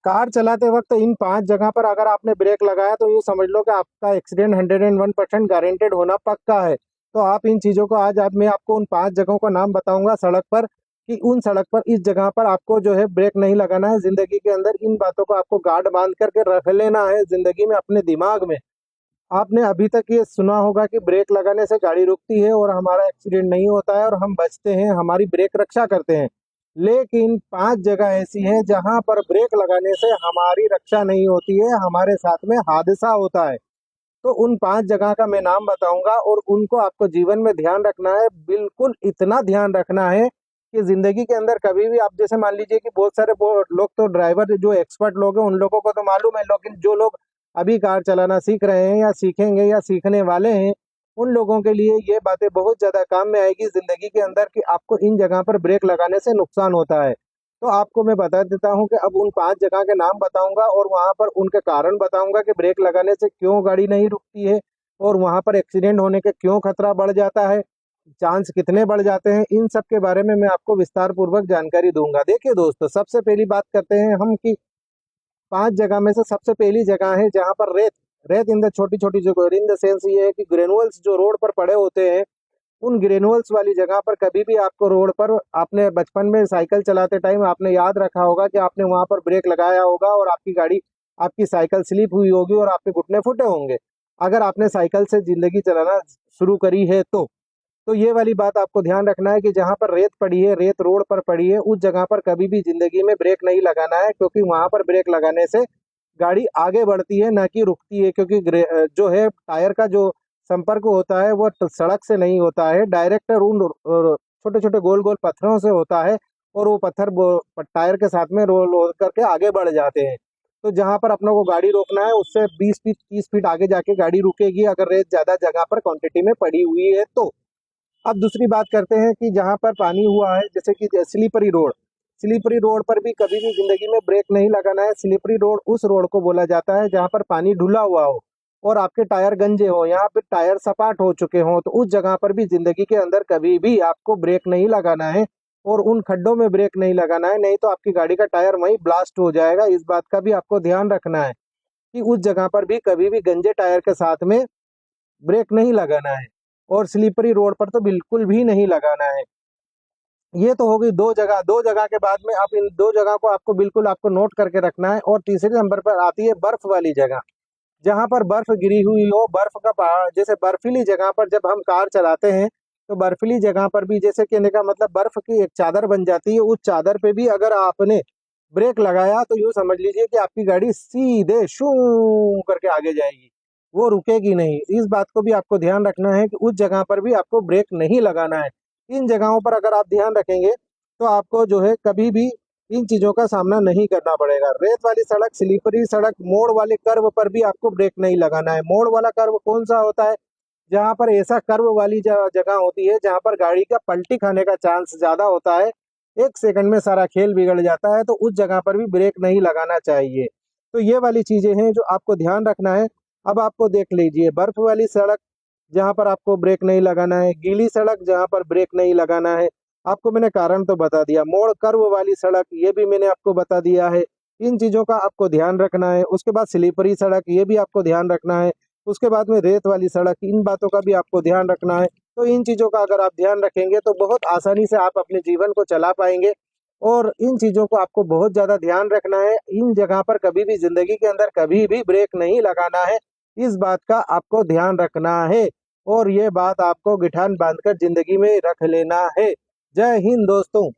Car चलाते वक्त इन 5 जगह पर अगर आपने ब्रेक लगाया तो ये समझ लो कि आपका एक्सीडेंट 101% गारंटेड होना पक्का है। तो आप इन चीज़ों को आज मैं आपको उन 5 जगहों का नाम बताऊंगा सड़क पर, कि उन सड़क पर इस जगह पर आपको जो है ब्रेक नहीं लगाना है। ज़िंदगी के अंदर इन बातों को आपको गार्ड बांध करके रख लेना है ज़िंदगी में अपने दिमाग में। आपने अभी तक ये सुना होगा कि ब्रेक लगाने से गाड़ी रुकती है और हमारा एक्सीडेंट नहीं होता है और हम बचते हैं, हमारी ब्रेक रक्षा करते हैं। लेकिन 5 जगह ऐसी हैं जहां पर ब्रेक लगाने से हमारी रक्षा नहीं होती है, हमारे साथ में हादसा होता है। तो उन 5 जगह का मैं नाम बताऊंगा और उनको आपको जीवन में ध्यान रखना है। बिल्कुल इतना ध्यान रखना है कि जिंदगी के अंदर कभी भी आप जैसे मान लीजिए कि बहुत सारे लोग तो ड्राइवर जो एक्सपर्ट लोग हैं उन लोगों को तो मालूम है, लेकिन जो लोग अभी कार चलाना सीख रहे हैं या सीखेंगे या सीखने वाले हैं, उन लोगों के लिए ये बातें बहुत ज्यादा काम में आएगी जिंदगी के अंदर, कि आपको इन जगह पर ब्रेक लगाने से नुकसान होता है। तो आपको मैं बता देता हूँ कि अब उन 5 जगह के नाम बताऊंगा और वहां पर उनके कारण बताऊंगा कि ब्रेक लगाने से क्यों गाड़ी नहीं रुकती है और वहां पर एक्सीडेंट होने के क्यों खतरा बढ़ जाता है, चांस कितने बढ़ जाते हैं। इन सब के बारे में मैं आपको विस्तार पूर्वक जानकारी दूंगा। देखिए दोस्तों, सबसे पहली बात करते हैं हम कि 5 जगह में से सबसे पहली जगह है जहां पर रेत रेत इन द छोटी छोटी जगह, इन द सेंस ये है कि ग्रेनुअल्स जो रोड पर पड़े होते हैं, उन ग्रेनुअल्स वाली जगह पर कभी भी आपको रोड पर, आपने बचपन में साइकिल चलाते टाइम आपने याद रखा होगा कि आपने वहां पर ब्रेक लगाया होगा और आपकी गाड़ी, आपकी साइकिल स्लिप हुई होगी और आपके घुटने फूटे होंगे, अगर आपने साइकिल से जिंदगी चलाना शुरू करी है तो ये वाली बात आपको ध्यान रखना है कि जहां पर रेत पड़ी है, रेत रोड पर पड़ी है, उस जगह पर कभी भी जिंदगी में ब्रेक नहीं लगाना है, क्योंकि वहां पर ब्रेक लगाने से गाड़ी आगे बढ़ती है ना कि रुकती है। क्योंकि जो है टायर का जो संपर्क होता है वो सड़क से नहीं होता है, डायरेक्ट उन छोटे छोटे गोल गोल पत्थरों से होता है और वो पत्थर टायर के साथ में रोल रोल करके आगे बढ़ जाते हैं। तो जहां पर अपनों को गाड़ी रोकना है उससे 20 फीट 30 फीट आगे जाके गाड़ी रुकेगी, अगर रेत ज्यादा जगह पर क्वांटिटी में पड़ी हुई है तो। अब दूसरी बात करते हैं कि जहां पर पानी हुआ है, जैसे कि स्लीपरी रोड पर भी कभी भी जिंदगी में ब्रेक नहीं लगाना है। स्लीपरी रोड उस रोड को बोला जाता है जहां पर पानी ढुला हुआ हो और आपके टायर गंजे हो, यहाँ पे टायर सपाट हो चुके हों, तो उस जगह पर भी जिंदगी के अंदर कभी भी आपको ब्रेक नहीं लगाना है और उन खड्डों में ब्रेक नहीं लगाना है, नहीं तो आपकी गाड़ी का टायर वहीं ब्लास्ट हो जाएगा। इस बात का भी आपको ध्यान रखना है कि उस जगह पर भी कभी भी गंजे टायर के साथ में ब्रेक नहीं लगाना है और स्लीपरी रोड पर तो बिल्कुल भी नहीं लगाना है। ये तो हो गई 2 जगह। 2 जगह के बाद में आप इन 2 जगह को आपको बिल्कुल आपको नोट करके रखना है। और तीसरे नंबर पर आती है बर्फ वाली जगह, जहां पर बर्फ गिरी हुई हो, बर्फ का पहाड़, जैसे बर्फीली जगह पर जब हम कार चलाते हैं तो बर्फीली जगह पर भी, जैसे कहने का मतलब बर्फ की एक चादर बन जाती है, उस चादर पे भी अगर आपने ब्रेक लगाया तो यूं समझ लीजिए कि आपकी गाड़ी सीधे शू करके आगे जाएगी, वो रुकेगी नहीं। इस बात को भी आपको ध्यान रखना है कि उस जगह पर भी आपको ब्रेक नहीं लगाना है। इन जगहों पर अगर आप ध्यान रखेंगे तो आपको जो है कभी भी इन चीजों का सामना नहीं करना पड़ेगा। रेत वाली सड़क, स्लीपरी सड़क, मोड़ वाले कर्व पर भी आपको ब्रेक नहीं लगाना है। मोड़ वाला कर्व कौन सा होता है? जहां पर ऐसा कर्व वाली जगह होती है जहां पर गाड़ी का पलटी खाने का चांस ज्यादा होता है, 1 सेकंड में सारा खेल बिगड़ जाता है, तो उस जगह पर भी ब्रेक नहीं लगाना चाहिए। तो ये वाली चीजें हैं जो आपको ध्यान रखना है। अब आपको देख लीजिए, बर्फ वाली सड़क जहां पर आपको ब्रेक नहीं लगाना है, गीली सड़क जहां पर ब्रेक नहीं लगाना है, आपको मैंने कारण तो बता दिया। मोड़ कर्व वाली सड़क ये भी मैंने आपको बता दिया है। इन चीजों का आपको ध्यान रखना है। उसके बाद स्लीपरी सड़क, ये भी आपको ध्यान रखना है। उसके बाद में रेत वाली सड़क, इन बातों का भी आपको ध्यान रखना है। तो इन चीजों का अगर आप ध्यान रखेंगे तो बहुत आसानी से आप अपने जीवन को चला पाएंगे। और इन चीजों को आपको बहुत ज्यादा ध्यान रखना है। इन जगह पर कभी भी जिंदगी के अंदर कभी भी ब्रेक नहीं लगाना है, इस बात का आपको ध्यान रखना है। और ये बात आपको गिठान बांधकर जिंदगी में रख लेना है। जय हिंद दोस्तों।